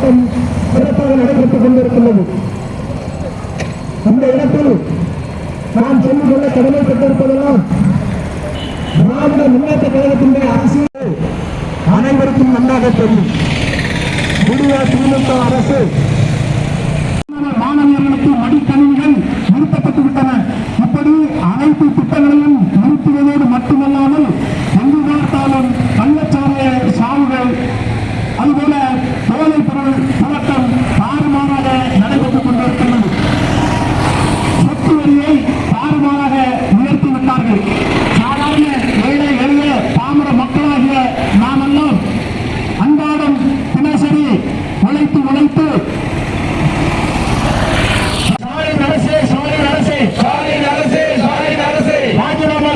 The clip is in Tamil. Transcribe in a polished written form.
போராட்டம் சிறப்பாக நடைபெற்றுக் கொண்டிருக்கிறது. அந்த இடத்தில் நாம் சொல்லிக் கொள்ள கடமைப்பட்டிருப்பதெல்லாம் திராவிட முன்னேற்ற கழகத்தினுடைய அரசியல் அனைவருக்கும் நன்றாக தெரியும். புதிய திமுக அரசு மாணவர்களுக்கு மடிக்கணினிகள் நிறுத்தப்பட்டு விட்டன. இப்படி அனைத்து திட்டங்களையும் நிறுத்துவதோடு மட்டுமல்லாமல் எங்கு பார்த்தாலும் கள்ளச்சாராய சாவுகள், அதுபோல போதைப் பொருள் புழக்கம் தாறுமாறாக நடைபெற்றுக் கொண்டிருக்கிறது. சொத்து வரியை தாறுமாறாக உயர்த்திவிட்டார்கள். சாதாரண ஏழை எளிய பாமர மக்களாகிய நாமெல்லாம் அன்றாடம் தினசரி உழைத்து உழைத்து ராஜினாமா